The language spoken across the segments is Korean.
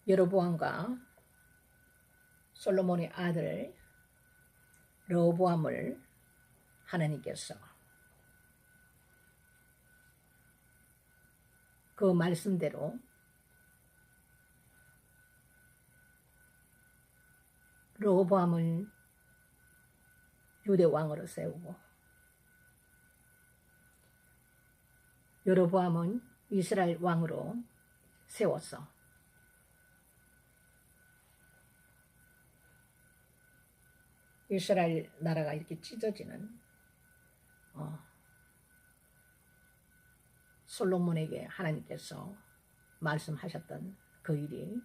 여로보암과 솔로몬의 아들 르호보암을 하나님께서 그 말씀대로 르호보암을 유대 왕으로 세우고 여로보암은 이스라엘 왕으로 세웠어. 이스라엘 나라가 이렇게 찢어지는 솔로몬에게 하나님께서 말씀하셨던 그 일이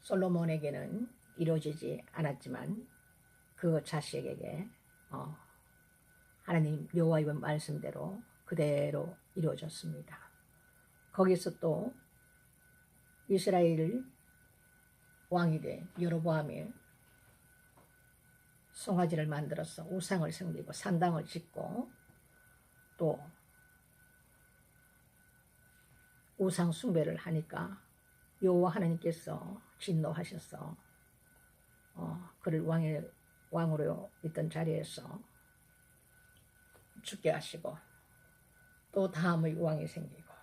솔로몬에게는 이루어지지 않았지만 그 자식에게 하나님 여호와의 말씀대로 그대로 이루어졌습니다. 거기서 또 이스라엘 왕이 된 여로보암이 송아지를 만들어서 우상을 섬기고 산당을 짓고 또 우상 숭배를 하니까 여호와 하나님께서 진노하셔서 그를 왕으로 있던 자리에서 죽게 하시고 또 다음의 왕이 생기고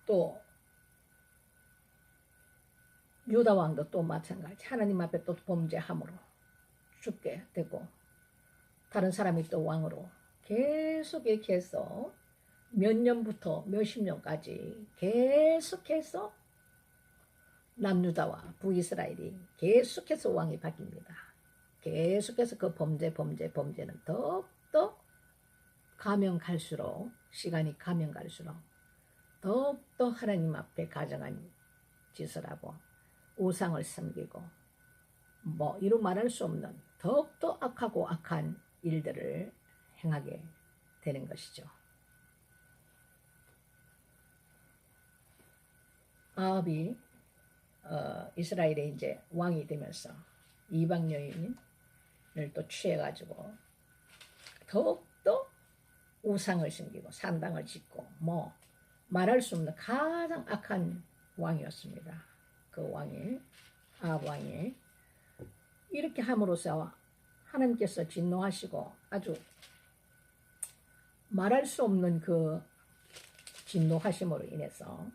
또 유다 왕도 또 마찬가지 하나님 앞에 또 범죄함으로 죽게 되고 다른 사람이 또 왕으로 계속 이렇게 해서 몇 년부터 몇십 년까지 계속해서 남유다와 북이스라엘이 계속해서 왕이 바뀝니다. 계속해서 그 범죄는 더욱더 가면 갈수록 시간이 가면 갈수록 더욱더 하나님 앞에 가증한 짓을 하고 우상을 섬기고 뭐 이루 말할 수 없는 더욱더 악하고 악한 일들을 행하게 되는 것이죠. 아합이 이스라엘의 이제 왕이 되면서 이방 여인을 또 취해가지고 더욱더 우상을 섬기고 산당을 짓고 뭐 말할 수 없는 가장 악한 왕이었습니다. 그 왕이 아합 왕이 이렇게 함으로써 하나님께서 진노하시고 아주 말할 수 없는 그 진노하심으로 인해서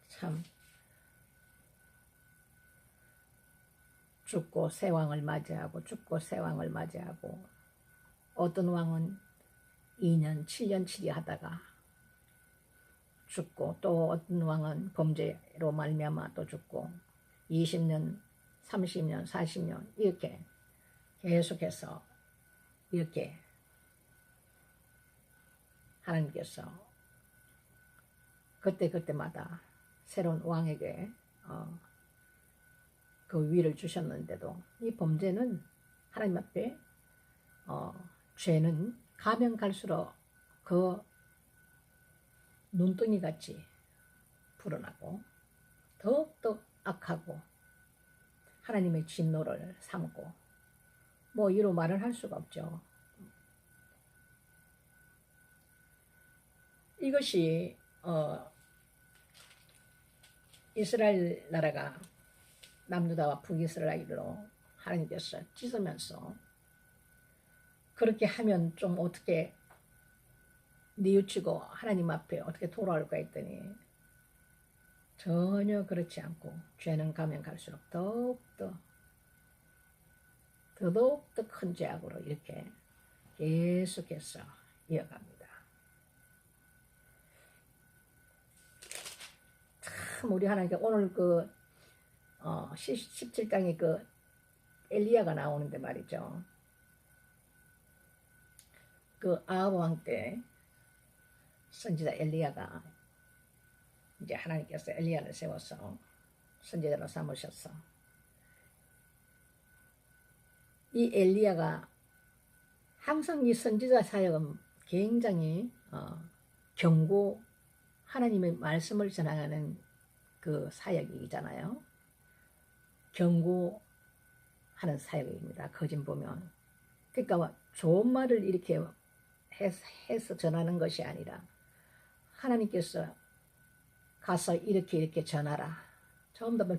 참 죽고 새 왕을 맞이하고 죽고 새 왕을 맞이하고 어떤 왕은 2년 7년 치리하다가 죽고 또 어떤 왕은 범죄로 말미암아 또 죽고 20년 30년 40년 이렇게 계속해서 이렇게 하나님께서 그때마다 새로운 왕에게 그 위를 주셨는데도 이 범죄는 하나님 앞에 죄는 가면 갈수록 그 눈덩이같이 불어나고 더욱더 악하고 하나님의 진노를 삼고 뭐 이로 말을 할 수가 없죠. 이것이 이스라엘 나라가 남유다와 북이스라엘로 하나님께서 찢으면서 그렇게 하면 좀 어떻게 뉘우치고 하나님 앞에 어떻게 돌아올까 했더니 전혀 그렇지 않고 죄는 가면 갈수록 더욱더 큰 죄악으로 이렇게 계속해서 이어갑니다. 참 우리 하나님께 오늘 그 17장에 그 엘리야가 나오는데 말이죠. 그 아합 왕 때 선지자 엘리야가 이제 하나님께서 엘리야를 세워서 선지자로 삼으셔서 이 엘리야가 항상 이 선지자 사역은 굉장히 경고 하나님의 말씀을 전하는 그 사역이잖아요. 경고하는 사역입니다. 거진 보면. 그러니까 좋은 말을 이렇게 해서 전하는 것이 아니라 하나님께서 가서 이렇게 전하라. 전부 다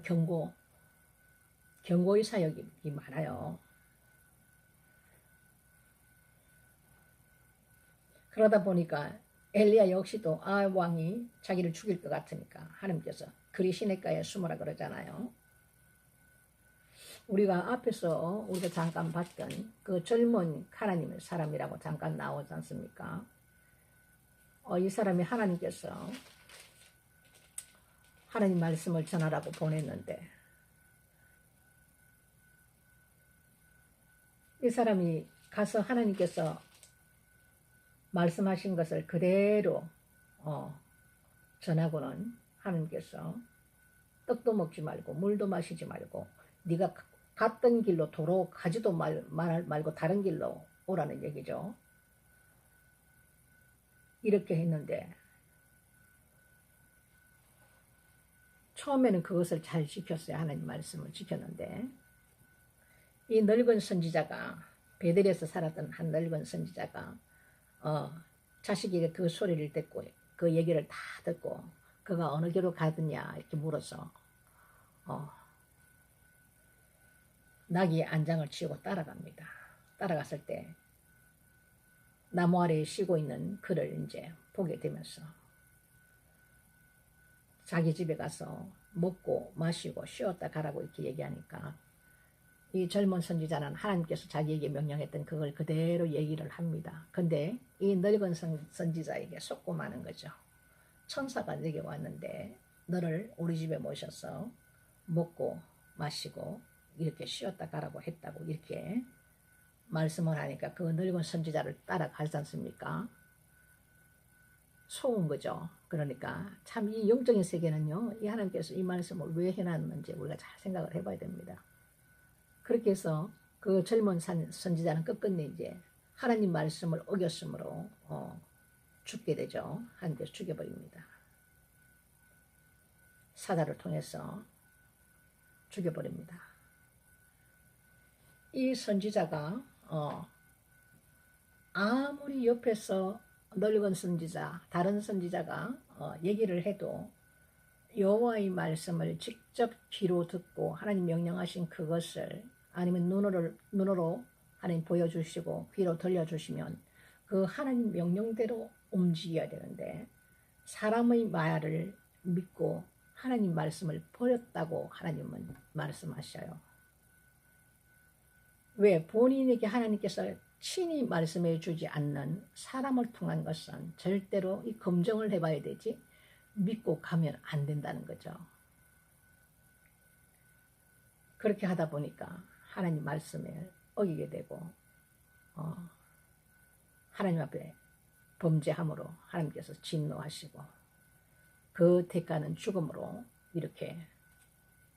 경고의 사역이 많아요. 그러다 보니까 엘리야 역시도 왕이 자기를 죽일 것 같으니까 하나님께서 그리 시냇가에 숨으라 그러잖아요. 우리가 앞에서 우리가 잠깐 봤던 그 젊은 하나님의 사람이라고 잠깐 나오지 않습니까? 이 사람이 하나님께서 하나님 말씀을 전하라고 보냈는데 이 사람이 가서 하나님께서 말씀하신 것을 그대로 전하고는 하나님께서 떡도 먹지 말고 물도 마시지 말고 네가 갔던 길로 도로 가지도 말고 다른 길로 오라는 얘기죠. 이렇게 했는데 처음에는 그것을 잘 지켰어요. 하나님 말씀을 지켰는데 이 늙은 선지자가 베델에서 살았던 한 늙은 선지자가 자식이 그 소리를 듣고 그 얘기를 다 듣고 그가 어느 길로 가느냐 이렇게 물어서 나귀 안장을 치고 따라갑니다. 따라갔을 때 나무 아래에 쉬고 있는 그를 이제 보게 되면서 자기 집에 가서 먹고 마시고 쉬었다 가라고 이렇게 얘기하니까 이 젊은 선지자는 하나님께서 자기에게 명령했던 그걸 그대로 얘기를 합니다. 근데 이 늙은 선지자에게 속고 마는 거죠. 천사가 내게 왔는데 너를 우리 집에 모셔서 먹고 마시고 이렇게 쉬었다 가라고 했다고 이렇게 말씀을 하니까 그 늙은 선지자를 따라가지 않습니까? 속은 거죠. 그러니까 참 이 영적인 세계는요, 이 하나님께서 이 말씀을 왜 해놨는지 우리가 잘 생각을 해봐야 됩니다. 그렇게 해서 그 젊은 선지자는 끝끝내 이제 하나님 말씀을 어겼으므로 죽게 되죠. 하나님께서 죽여버립니다. 사자를 통해서 죽여버립니다. 이 선지자가 아무리 옆에서 늙은 선지자, 다른 선지자가 얘기를 해도 여호와의 말씀을 직접 귀로 듣고 하나님 명령하신 그것을 아니면 눈으로 하나님 보여주시고 귀로 들려주시면 그 하나님 명령대로 움직여야 되는데 사람의 말을 믿고 하나님 말씀을 버렸다고 하나님은 말씀하셔요. 왜? 본인에게 하나님께서 친히 말씀해 주지 않는 사람을 통한 것은 절대로 이 검증을 해봐야 되지 믿고 가면 안 된다는 거죠. 그렇게 하다 보니까 하나님 말씀을 어기게 되고 하나님 앞에 범죄함으로 하나님께서 진노하시고 그 대가는 죽음으로 이렇게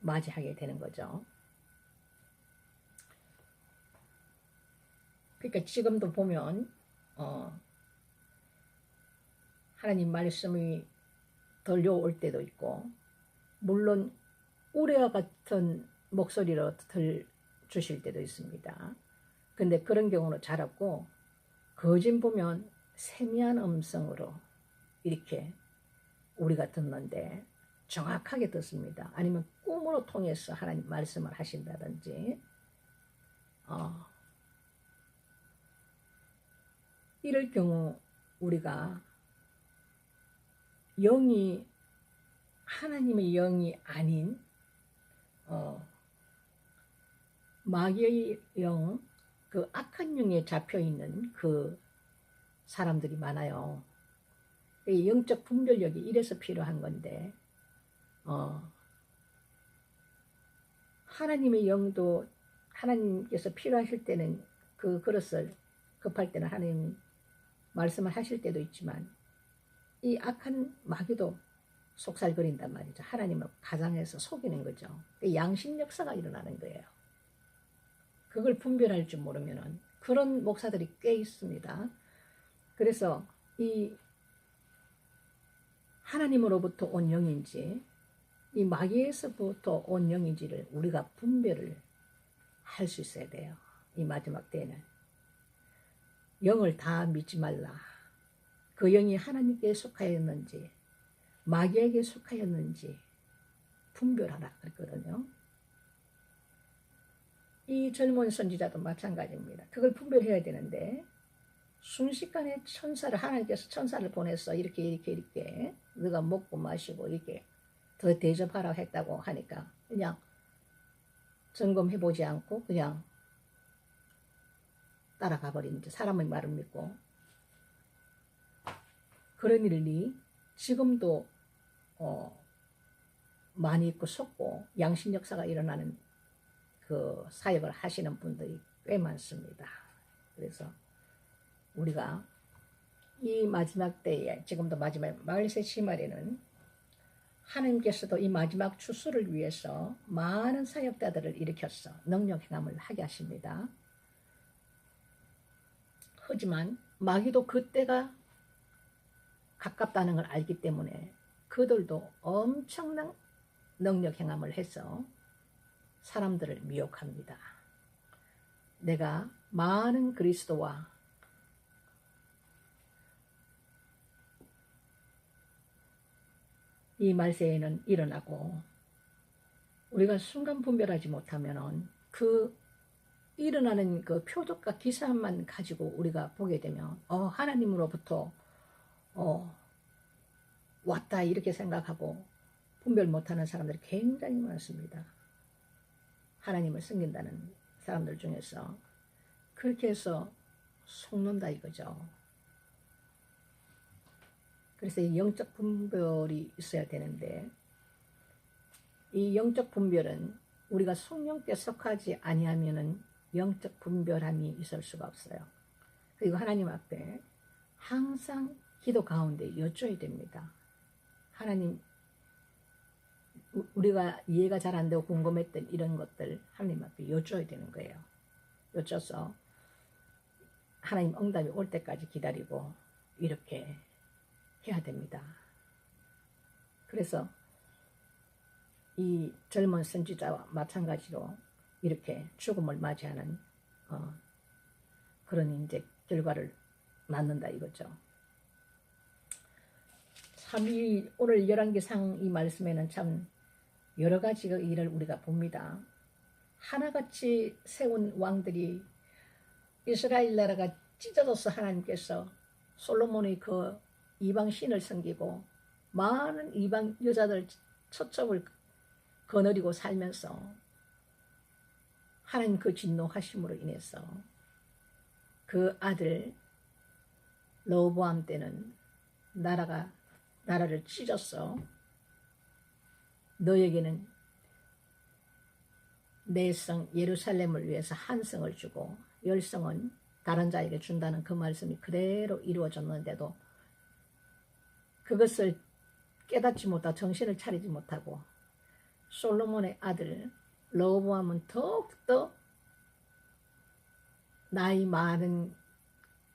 맞이하게 되는 거죠. 그러니까 지금도 보면 하나님 말씀이 들려올 때도 있고 물론 우레와 같은 목소리로 주실 때도 있습니다. 근데 그런 경우는 잘 없고 거진 보면 세미한 음성으로 이렇게 우리가 듣는데 정확하게 듣습니다. 아니면 꿈으로 통해서 하나님 말씀을 하신다든지 이럴 경우 우리가 영이 하나님의 영이 아닌 마귀의 영, 그 악한 영에 잡혀있는 그 사람들이 많아요. 영적 분별력이 이래서 필요한 건데 하나님의 영도 하나님께서 필요하실 때는 그 그릇을 급할 때는 하나님 말씀을 하실 때도 있지만 이 악한 마귀도 속살거린단 말이죠. 하나님을 가장해서 속이는 거죠. 양심 역사가 일어나는 거예요. 그걸 분별할 줄 모르면은 그런 목사들이 꽤 있습니다. 그래서 이 하나님으로부터 온 영인지 이 마귀에서부터 온 영인지를 우리가 분별을 할 수 있어야 돼요. 이 마지막 때에는. 영을 다 믿지 말라. 그 영이 하나님께 속하였는지 마귀에게 속하였는지 분별하라 그랬거든요. 이 젊은 선지자도 마찬가지입니다. 그걸 분별해야 되는데 순식간에 하나님께서 천사를 보내서 이렇게 너가 먹고 마시고 이렇게 더 대접하라고 했다고 하니까 그냥 점검해보지 않고 그냥 따라가 버린 사람의 말을 믿고, 그런 일이 지금도 많이 있고 속고 양심 역사가 일어나는 그 사역을 하시는 분들이 꽤 많습니다. 그래서 우리가 이 마지막 때에, 지금도 마지막 말세 시말에는 하나님께서도 이 마지막 추수를 위해서 많은 사역자들을 일으켜서 능력 행함을 하게 하십니다. 하지만 마귀도 그때가 가깝다는 걸 알기 때문에 그들도 엄청난 능력 행함을 해서 사람들을 미혹합니다. 내가 많은 그리스도와 이 말세에는 일어나고, 우리가 순간 분별하지 못하면 그 일어나는 그 표적과 기사만 가지고 우리가 보게 되면 하나님으로부터 왔다 이렇게 생각하고 분별 못하는 사람들이 굉장히 많습니다. 하나님을 섬긴다는 사람들 중에서 그렇게 해서 속는다 이거죠. 그래서 이 영적 분별이 있어야 되는데, 이 영적 분별은 우리가 성령께 속하지 아니하면은 영적 분별함이 있을 수가 없어요. 그리고 하나님 앞에 항상 기도 가운데 여쭤야 됩니다. 하나님, 우리가 이해가 잘 안 되고 궁금했던 이런 것들 하나님 앞에 여쭤야 되는 거예요. 여쭤서 하나님 응답이 올 때까지 기다리고 이렇게 해야 됩니다. 그래서 이 젊은 선지자와 마찬가지로 이렇게 죽음을 맞이하는 그런 이제 결과를 낳는다 이거죠. 오늘 열왕기상 이 말씀에는 참 여러 가지 일을 우리가 봅니다. 하나같이 세운 왕들이, 이스라엘 나라가 찢어져서 하나님께서 솔로몬의 그 이방 신을 섬기고 많은 이방 여자들 처첩을 거느리고 살면서 하나님 그 진노하심으로 인해서 그 아들 르호보암 때는 나라를 찢었어. 너에게는 내 성 예루살렘을 위해서 한 성을 주고 10성은 다른 자에게 준다는 그 말씀이 그대로 이루어졌는데도 그것을 깨닫지 못하고 정신을 차리지 못하고 솔로몬의 아들 르호보암은 더욱더 나이 많은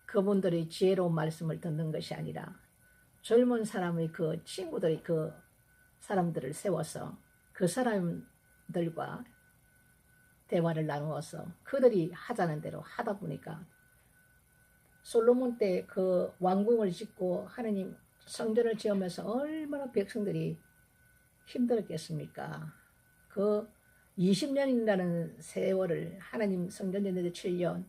그분들의 지혜로운 말씀을 듣는 것이 아니라 젊은 사람의 그 친구들이 그 사람들을 세워서 그 사람들과 대화를 나누어서 그들이 하자는 대로 하다 보니까 솔로몬 때 그 왕궁을 짓고 하느님 성전을 지으면서 얼마나 백성들이 힘들었겠습니까? 그 20년이라는 세월을, 하나님 성전 짓는데 7년,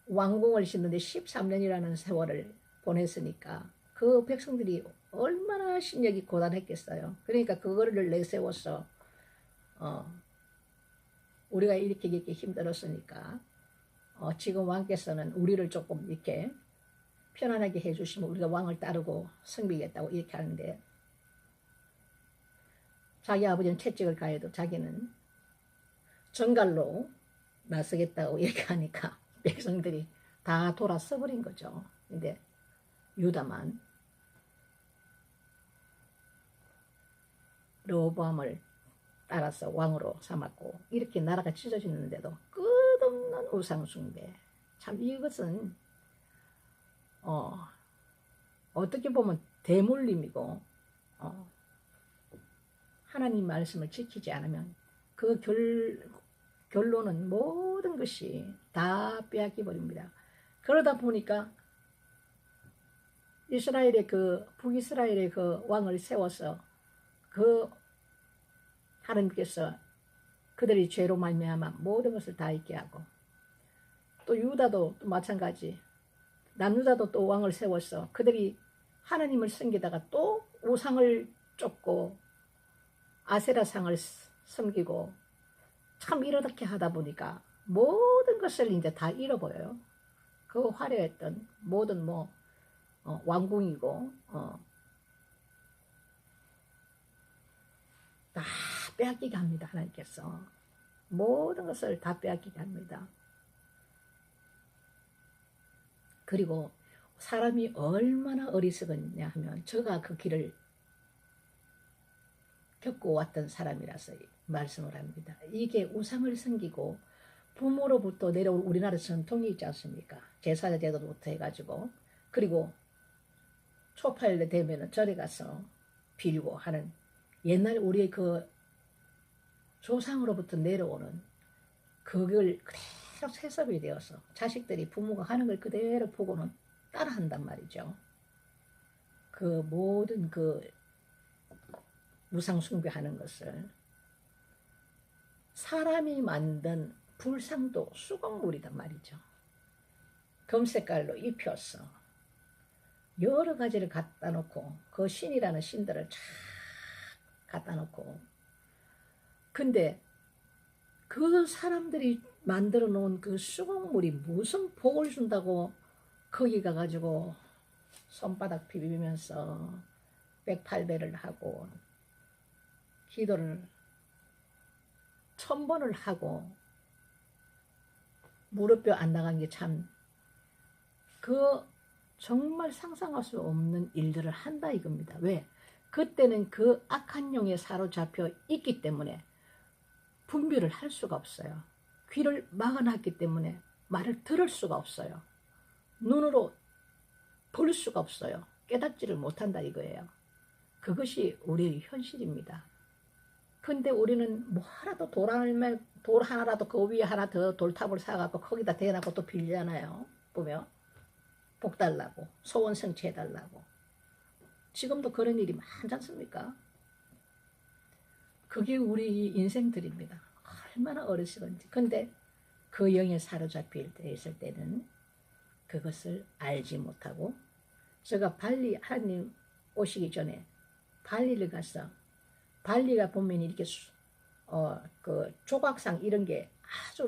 왕궁을 짓는데 13년이라는 세월을 보냈으니까 그 백성들이 얼마나 심력이 고단했겠어요. 그러니까 그거를 내세워서 우리가 이렇게 힘들었으니까 지금 왕께서는 우리를 조금 이렇게 편안하게 해주시면 우리가 왕을 따르고 섬기겠다고 이렇게 하는데, 자기 아버지는 채찍을 가해도 자기는 정갈로 나서겠다고 얘기하니까 백성들이 다 돌아서 버린 거죠. 근데 유다만 르호보암을 따라서 왕으로 삼았고 이렇게 나라가 찢어지는데도 끝없는 우상숭배. 참 이것은 어떻게 보면 대물림이고 하나님 말씀을 지키지 않으면 그 결론은 모든 것이 다 빼앗겨 버립니다. 그러다 보니까 이스라엘의 북이스라엘의 그 왕을 세워서 하나님께서 그들이 죄로 말미암아 모든 것을 다 잊게 하고, 또 유다도 또 마찬가지, 남유다도 또 왕을 세워서 그들이 하나님을 섬기다가 또 우상을 쫓고 아세라상을 섬기고, 참 이렇게 하다 보니까 모든 것을 이제 다 잃어버려요. 그 화려했던 모든 왕궁이고 다 빼앗기게 합니다. 하나님께서 모든 것을 다 빼앗기게 합니다. 그리고 사람이 얼마나 어리석었냐 하면, 제가 그 길을 겪어왔던 사람이라서 말씀을 합니다. 이게 우상을 섬기고 부모로부터 내려온 우리나라 전통이 있지 않습니까? 제사자 제도부터 해가지고, 그리고 초팔 되면은 절에 가서 빌고 하는, 옛날 우리의 그 조상으로부터 내려오는 그걸 그대로 세습이 되어서 자식들이 부모가 하는 걸 그대로 보고는 따라한단 말이죠. 그 모든 그 우상 숭배하는 것을 사람이 만든 불상도 수공물이단 말이죠. 금색깔로 입혀서 여러 가지를 갖다 놓고, 그 신이라는 신들을 쫙 갖다 놓고, 근데 그 사람들이 만들어 놓은 그 수공물이 무슨 복을 준다고 거기 가가지고 손바닥 비비면서 108배를 하고 기도를 1000번을 하고 무릎뼈 안 나간 게 참, 정말 상상할 수 없는 일들을 한다 이겁니다. 왜? 그때는 그 악한 영에 사로잡혀 있기 때문에 분별을 할 수가 없어요. 귀를 막아놨기 때문에 말을 들을 수가 없어요. 눈으로 볼 수가 없어요. 깨닫지를 못한다 이거예요. 그것이 우리의 현실입니다. 근데 우리는 뭐 하나도 돌 하나라도 그 위에 하나 더 돌탑을 사갖고 거기다 대놓고 또 빌잖아요. 보면 복 달라고, 소원 성취해달라고. 지금도 그런 일이 많지 않습니까? 그게 우리 인생들입니다. 얼마나 어리석은지. 근데 그 영에 사로잡힐 때 있을 때는 그것을 알지 못하고, 제가 발리, 하나님 오시기 전에 발리를 가서, 발리가 보면 이렇게 그 조각상 이런 게 아주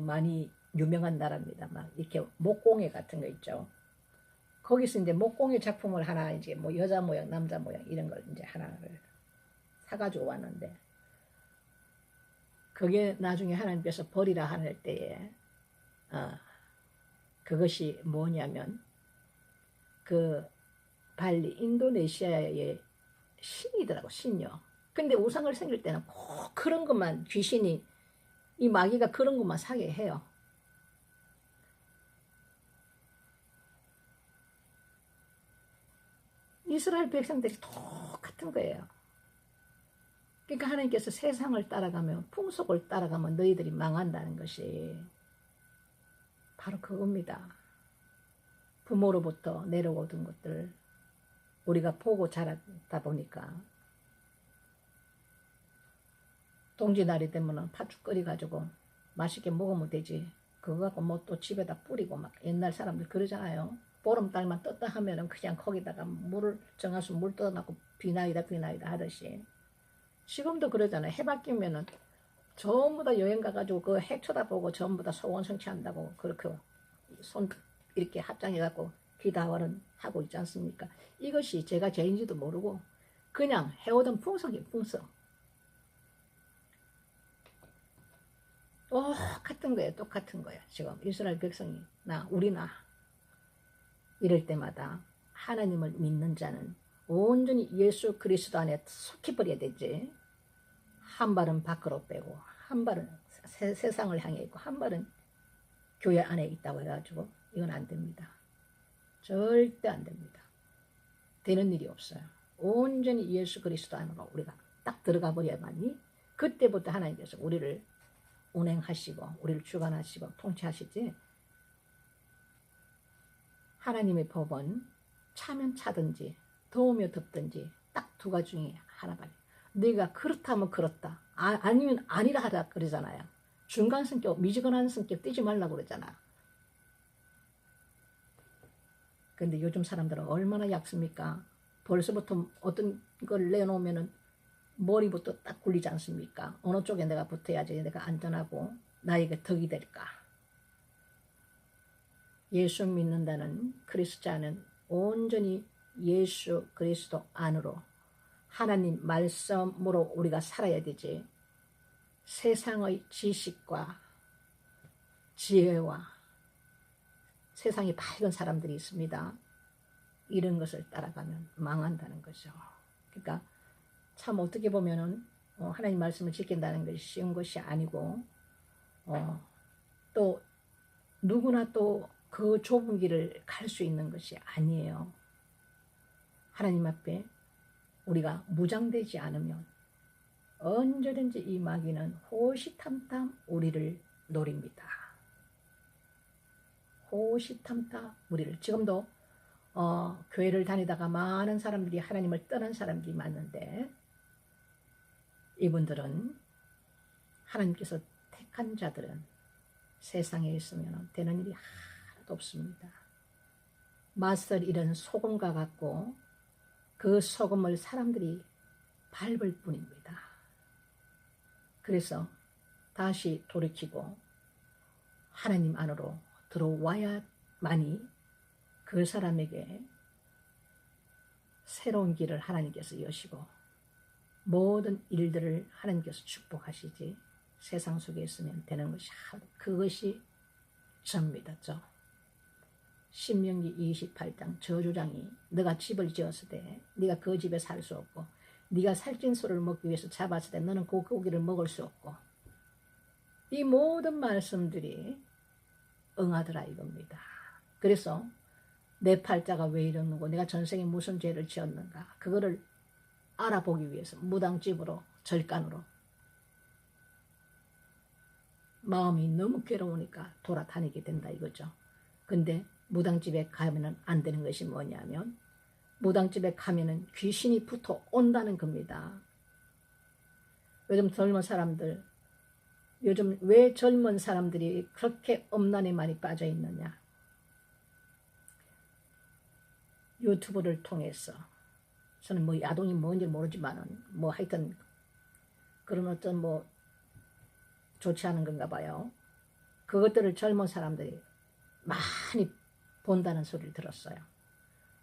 많이 유명한 나라입니다. 막 이렇게 목공예 같은 거 있죠. 거기서 이제 목공예 작품을 하나, 이제 여자 모양, 남자 모양 이런 걸 이제 하나를 사가지고 왔는데, 그게 나중에 하나님께서 버리라 하는 때에 그것이 뭐냐면, 그 발리 인도네시아의 신이더라고, 신요. 근데 우상을 생길 때는 꼭 그런 것만, 귀신이, 이 마귀가 그런 것만 사게 해요. 이스라엘 백성들이 똑같은 거예요. 그러니까 하나님께서 세상을 따라가면, 풍속을 따라가면 너희들이 망한다는 것이 바로 그겁니다. 부모로부터 내려오던 것들 우리가 보고 자라다 보니까, 동지날이 되면 팥죽 끓여가지고 맛있게 먹으면 되지, 그거 갖고 또 집에다 뿌리고 막, 옛날 사람들 그러잖아요. 보름달만 떴다 하면은 그냥 거기다가 물을 정화수 물 떠놓고 비나이다 하듯이, 지금도 그러잖아요. 해 바뀌면은 전부 다 여행 가가지고 그 해 쳐다보고 전부 다 소원 성취한다고 그렇게 손 이렇게 합장해갖고 기다와는 하고 있지 않습니까? 이것이 제가 죄인지도 모르고 그냥 해오던 풍속이 풍속. 똑같은 거예요. 똑같은 거예요. 지금 이스라엘 백성이나 우리나 이럴 때마다 하나님을 믿는 자는 온전히 예수 그리스도 안에 속히 버려야 되지. 한 발은 밖으로 빼고 한 발은 세상을 향해 있고 한 발은 교회 안에 있다고 해가지고 이건 안 됩니다. 절대 안 됩니다. 되는 일이 없어요. 온전히 예수 그리스도 안으로 우리가 딱 들어가 버려야만이 그때부터 하나님께서 우리를 운행하시고 우리를 주관하시고 통치하시지, 하나님의 법은 차면 차든지 더우면 덥든지 딱 두 가지 중에 하나밖에. 네가 그렇다면 그렇다, 아니면 아니라 하라 그러잖아요. 중간 성격, 미지근한 성격 띄지 말라고 그러잖아. 근데 요즘 사람들은 얼마나 얕습니까? 벌써부터 어떤 걸 내놓으면은 머리부터 딱 굴리지 않습니까? 어느 쪽에 내가 붙어야지 내가 안전하고 나에게 덕이 될까? 예수 믿는다는 크리스찬은 온전히 예수 그리스도 안으로 하나님 말씀으로 우리가 살아야 되지, 세상의 지식과 지혜와 세상이 밝은 사람들이 있습니다. 이런 것을 따라가면 망한다는 거죠. 그러니까 참 어떻게 보면은 하나님 말씀을 지킨다는 것이 쉬운 것이 아니고, 또 누구나 또 그 좁은 길을 갈 수 있는 것이 아니에요. 하나님 앞에 우리가 무장되지 않으면 언제든지 이 마귀는 호시탐탐 우리를 노립니다. 호시탐탐 우리를. 지금도 교회를 다니다가 많은 사람들이 하나님을 떠난 사람들이 많은데, 이분들은 하나님께서 택한 자들은 세상에 있으면 되는 일이 하나도 없습니다. 맛을 잃은 소금과 같고 그 소금을 사람들이 밟을 뿐입니다. 그래서 다시 돌이키고 하나님 안으로 들어와야만이 그 사람에게 새로운 길을 하나님께서 여시고 모든 일들을 하나님께서 축복하시지, 세상 속에 있으면 되는 것이 그것이 접니다. 신명기 28장 저주장이 너가 집을 지었을 때 네가 그 집에 살 수 없고, 네가 살찐소를 먹기 위해서 잡았을 때 너는 그 고기를 먹을 수 없고, 이 모든 말씀들이 응하더라 이겁니다. 그래서 내 팔자가 왜 이러는고, 내가 전생에 무슨 죄를 지었는가, 그거를 알아보기 위해서 무당집으로, 절간으로, 마음이 너무 괴로우니까 돌아다니게 된다 이거죠. 근데 무당집에 가면은 안 되는 것이 뭐냐면, 무당집에 가면은 귀신이 붙어 온다는 겁니다. 요즘 젊은 사람들, 요즘 왜 젊은 사람들이 그렇게 엄난에 많이 빠져 있느냐? 유튜브를 통해서, 저는 뭐 야동이 뭔지 모르지만은 뭐 하여튼 그런 어떤 뭐 좋지 않은 건가 봐요. 그것들을 젊은 사람들이 많이 본다는 소리를 들었어요.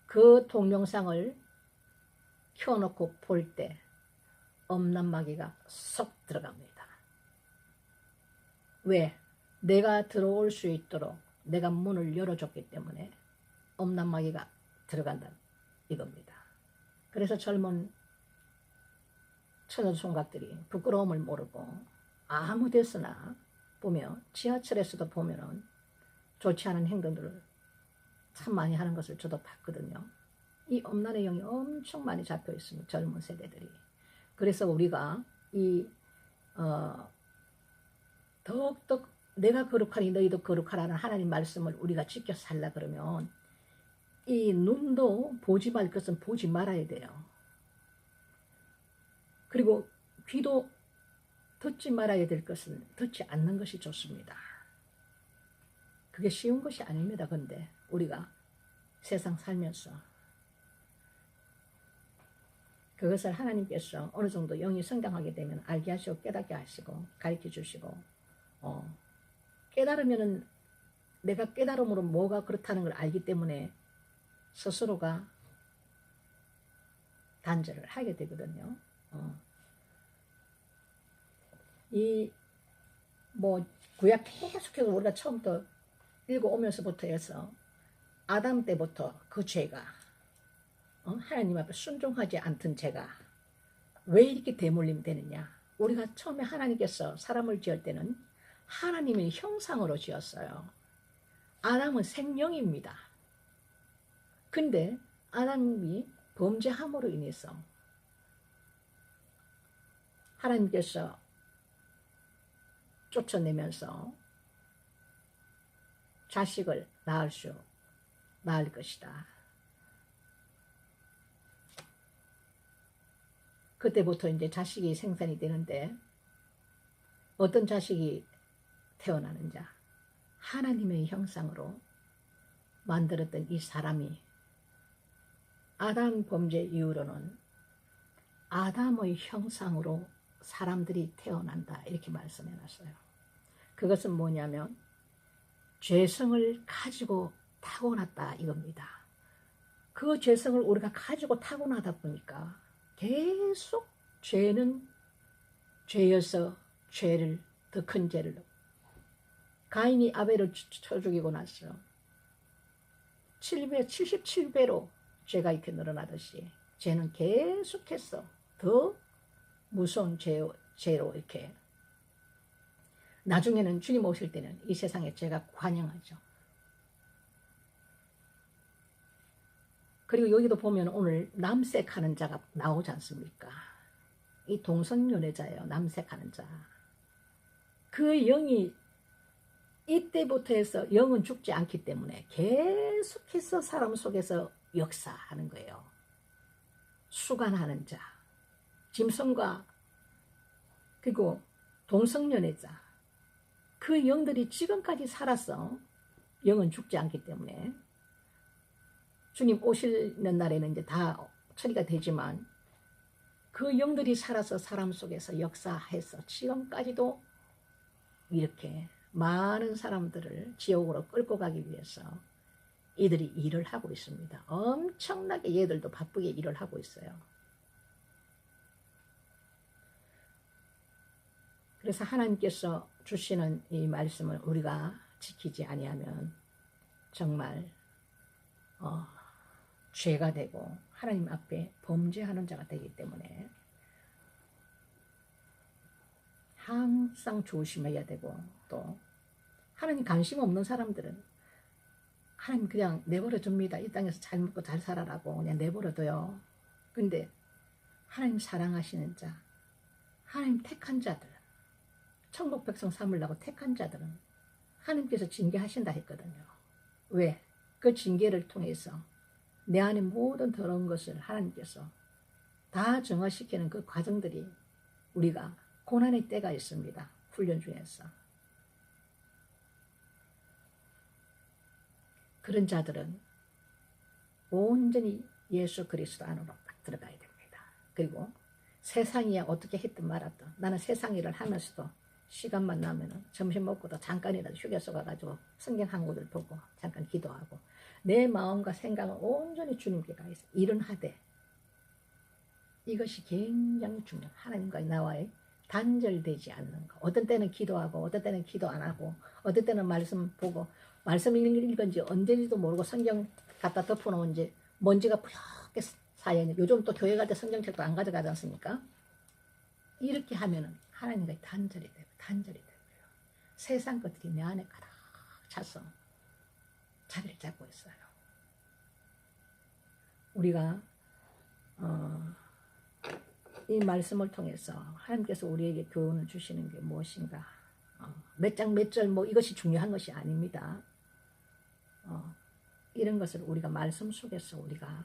그 동영상을 켜놓고 볼 때 엄난마귀가 쏙 들어갑니다. 왜? 내가 들어올 수 있도록 내가 문을 열어줬기 때문에 엄난마귀가 들어간다 이겁니다. 그래서 젊은 처녀총각들이 부끄러움을 모르고 아무 데서나 보면, 지하철에서도 보면은 좋지 않은 행동들을 참 많이 하는 것을 저도 봤거든요. 이 엄난의 영이 엄청 많이 잡혀 있습니다. 젊은 세대들이. 그래서 우리가 더욱더 내가 거룩하니 너희도 거룩하라는 하나님 말씀을 우리가 지켜 살라 그러면, 이 눈도 보지 말 것은 보지 말아야 돼요. 그리고 귀도 듣지 말아야 될 것은 듣지 않는 것이 좋습니다. 그게 쉬운 것이 아닙니다. 근데 우리가 세상 살면서 그것을 하나님께서 어느 정도 영이 성장하게 되면 알게 하시고 깨닫게 하시고 가르쳐 주시고, 깨달으면은 내가 깨달음으로 뭐가 그렇다는 걸 알기 때문에 스스로가 단절을 하게 되거든요. 이 뭐 구약 계속해서 우리가 처음부터 읽어오면서부터 해서 아담 때부터 그 죄가, 하나님 앞에 순종하지 않던 죄가 왜 이렇게 대물림 되느냐? 우리가 처음에 하나님께서 사람을 지을 때는 하나님의 형상으로 지었어요. 아담은 생명입니다. 근데 아담이 범죄함으로 인해서 하나님께서 쫓아내면서 자식을 낳을 수 나을 것이다. 그때부터 이제 자식이 생산이 되는데 어떤 자식이 태어나는자 하나님의 형상으로 만들었던 이 사람이 아담 범죄 이후로는 아담의 형상으로 사람들이 태어난다 이렇게 말씀해 놨어요. 그것은 뭐냐면 죄성을 가지고 타고났다 이겁니다. 그 죄성을 우리가 가지고 타고나다 보니까 계속 죄는 죄여서 죄를 더 큰 죄를 가인이 아벨을 쳐 죽이고 나서 77배로 죄가 이렇게 늘어나듯이 죄는 계속해서 더 무서운 죄로 이렇게 나중에는 주님 오실 때는 이 세상에 죄가 관영하죠. 그리고 여기도 보면 오늘 남색하는 자가 나오지 않습니까? 이 동성연애자예요. 남색하는 자. 그 영이 이때부터 해서 영은 죽지 않기 때문에 계속해서 사람 속에서 역사하는 거예요. 수간하는 자, 짐승과 그리고 동성연애자 그 영들이 지금까지 살았어. 영은 죽지 않기 때문에 주님 오시는 날에는 이제 다 처리가 되지만 그 영들이 살아서 사람 속에서 역사해서 지금까지도 이렇게 많은 사람들을 지옥으로 끌고 가기 위해서 이들이 일을 하고 있습니다. 엄청나게 얘들도 바쁘게 일을 하고 있어요. 그래서 하나님께서 주시는 이 말씀을 우리가 지키지 아니하면 정말 죄가 되고 하나님 앞에 범죄하는 자가 되기 때문에 항상 조심해야 되고 또 하나님 관심 없는 사람들은 하나님 그냥 내버려 둡니다. 이 땅에서 잘 먹고 잘 살아라고 그냥 내버려 둬요. 근데 하나님 사랑하시는 자, 하나님 택한 자들, 천국 백성 삼으려고 택한 자들은 하나님께서 징계하신다 했거든요. 왜? 그 징계를 통해서 내 안에 모든 더러운 것을 하나님께서 다 정화시키는 그 과정들이 우리가 고난의 때가 있습니다. 훈련 중에서. 그런 자들은 온전히 예수 그리스도 안으로 딱 들어가야 됩니다. 그리고 세상이야 어떻게 했든 말았든 나는 세상 일을 하면서도 시간만 나면은 점심 먹고도 잠깐이라도 휴게소 가가지고 성경 한 구절 보고 잠깐 기도하고 내 마음과 생각은 온전히 주님께 가 있어. 일은 하되 이것이 굉장히 중요해요. 하나님과 나와의 단절되지 않는 거. 어떤 때는 기도하고 어떤 때는 기도 안 하고 어떤 때는 말씀 보고 말씀 읽은지 언제인지도 모르고 성경 갖다 덮어놓은지 먼지가 뿌옇게 쌓여있는 요즘 또 교회 갈 때 성경책도 안 가져가지 않습니까? 이렇게 하면은 하나님과의 단절이 되고 세상 것들이 내 안에 가득 차서 자리를 잡고 있어요. 우리가 이 말씀을 통해서 하나님께서 우리에게 교훈을 주시는 게 무엇인가? 몇 장 몇 절 뭐 이것이 중요한 것이 아닙니다. 이런 것을 우리가 말씀 속에서 우리가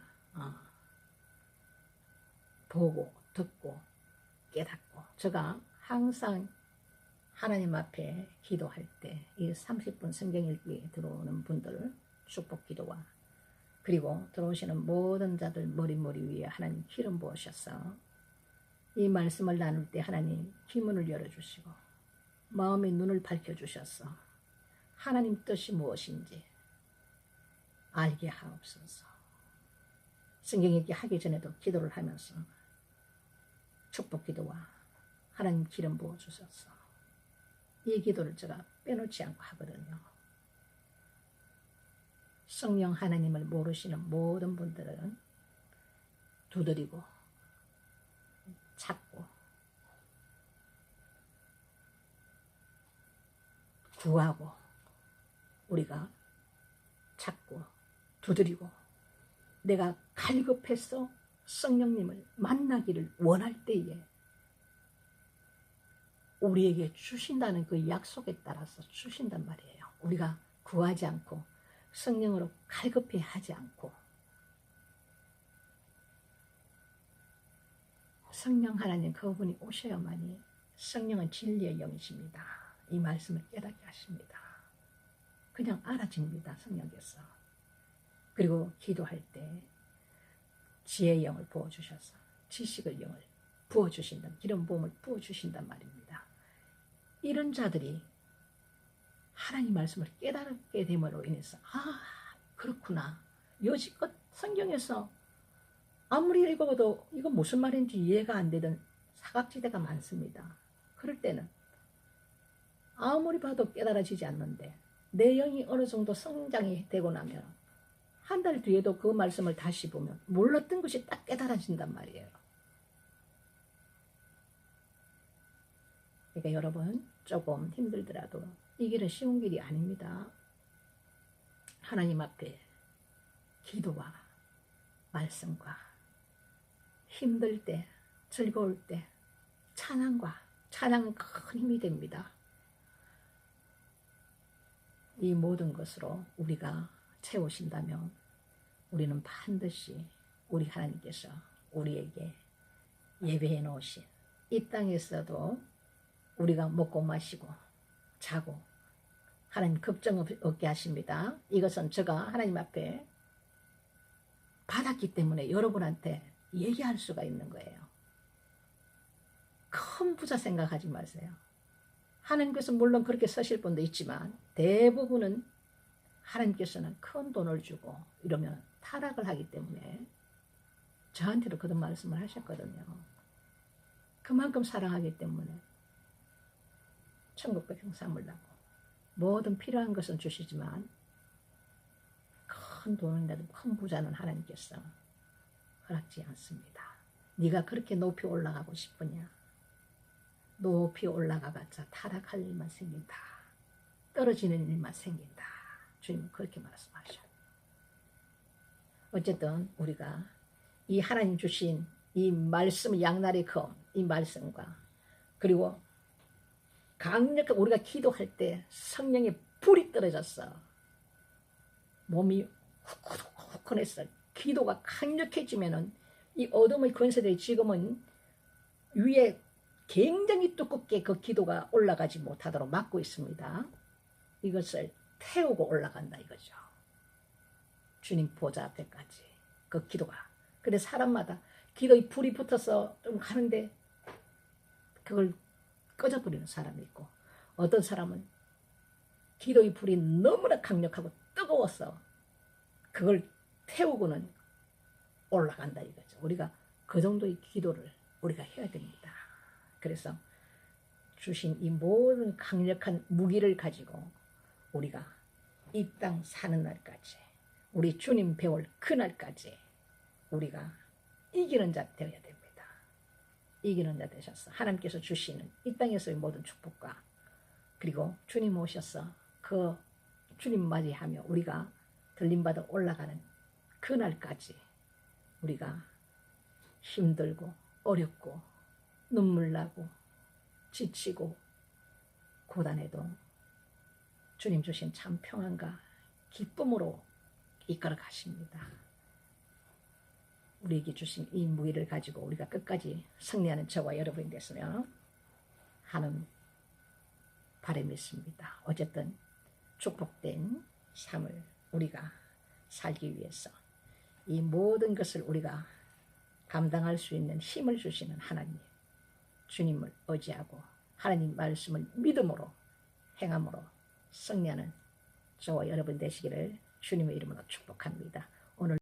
보고 듣고 깨닫고 제가 항상 하나님 앞에 기도할 때 이 30분 성경 읽기 들어오는 분들 축복 기도와 그리고 들어오시는 모든 자들 머리 위에 하나님 기름 부으셔서 이 말씀을 나눌 때 하나님 기문을 열어주시고 마음의 눈을 밝혀주셔서 하나님 뜻이 무엇인지 알게 하옵소서. 성경 읽기 하기 전에도 기도를 하면서 축복 기도와 하나님 기름 부어주셔서 이 기도를 제가 빼놓지 않고 하거든요. 성령 하나님을 모르시는 모든 분들은 두드리고 찾고 구하고 우리가 찾고 두드리고 내가 갈급해서 성령님을 만나기를 원할 때에 우리에게 주신다는 그 약속에 따라서 주신단 말이에요. 우리가 구하지 않고 성령으로 갈급해 하지 않고 성령 하나님 그분이 오셔야만이 성령은 진리의 영이십니다. 이 말씀을 깨닫게 하십니다. 그냥 알아집니다. 성령께서. 그리고 기도할 때 지혜의 영을 부어주셔서 지식의 영을 부어주신다. 기름 부음을 부어주신단 말입니다. 이런 자들이 하나님 말씀을 깨닫게 됨으로 인해서 그렇구나. 여지껏 성경에서 아무리 읽어도 이거 무슨 말인지 이해가 안 되던 사각지대가 많습니다. 그럴 때는 아무리 봐도 깨달아지지 않는데 내 영이 어느 정도 성장이 되고 나면 한 달 뒤에도 그 말씀을 다시 보면 몰랐던 것이 딱 깨달아진단 말이에요. 그러니까 여러분 조금 힘들더라도 이 길은 쉬운 길이 아닙니다. 하나님 앞에 기도와 말씀과 힘들 때 즐거울 때 찬양은 큰 힘이 됩니다. 이 모든 것으로 우리가 채우신다면 우리는 반드시 우리 하나님께서 우리에게 예배해 놓으신 이 땅에서도 우리가 먹고 마시고 자고 하나님 걱정 없게 하십니다. 이것은 제가 하나님 앞에 받았기 때문에 여러분한테 얘기할 수가 있는 거예요. 큰 부자 생각하지 마세요. 하나님께서 물론 그렇게 쓰실 분도 있지만 대부분은 하나님께서는 큰 돈을 주고 이러면 타락을 하기 때문에 저한테도 그런 말씀을 하셨거든요. 그만큼 사랑하기 때문에 천국 백성 삼으려고 모든 필요한 것은 주시지만 큰 돈이라도 큰 부자는 하나님께서 허락지 않습니다. 네가 그렇게 높이 올라가고 싶으냐? 높이 올라가봤자 타락할 일만 생긴다. 떨어지는 일만 생긴다. 주님은 그렇게 말씀하셔요. 어쨌든 우리가 이 하나님 주신 이 말씀 양날의 검, 이 말씀과 그리고 강력하게 우리가 기도할 때 성령의 불이 떨어졌어. 몸이 후끈후끈했어. 기도가 강력해지면은 이 어둠의 권세들이 지금은 위에 굉장히 두껍게 그 기도가 올라가지 못하도록 막고 있습니다. 이것을 태우고 올라간다 이거죠. 주님 보좌 앞에까지 그 기도가. 근데 사람마다 기도의 불이 붙어서 좀 가는데 그걸 꺼져버리는 사람이 있고 어떤 사람은 기도의 불이 너무나 강력하고 뜨거워서 그걸 태우고는 올라간다 이거죠. 우리가 그 정도의 기도를 우리가 해야 됩니다. 그래서 주신 이 모든 강력한 무기를 가지고 우리가 이 땅 사는 날까지 우리 주님 배울 그날까지 우리가 이기는 자 되어야 됩니다. 이기는 자 되셔서 하나님께서 주시는 이 땅에서의 모든 축복과 그리고 주님 오셔서 그 주님 맞이하며 우리가 들림받아 올라가는 그날까지 우리가 힘들고 어렵고 눈물 나고 지치고 고단해도 주님 주신 참 평안과 기쁨으로 이끌어 가십니다. 우리에게 주신 이 무기를 가지고 우리가 끝까지 승리하는 저와 여러분이 됐으면 하는 바람이 있습니다. 어쨌든 축복된 삶을 우리가 살기 위해서 이 모든 것을 우리가 감당할 수 있는 힘을 주시는 하나님, 주님을 의지하고 하나님 말씀을 믿음으로 행함으로 승리하는 저와 여러분 되시기를 주님의 이름으로 축복합니다.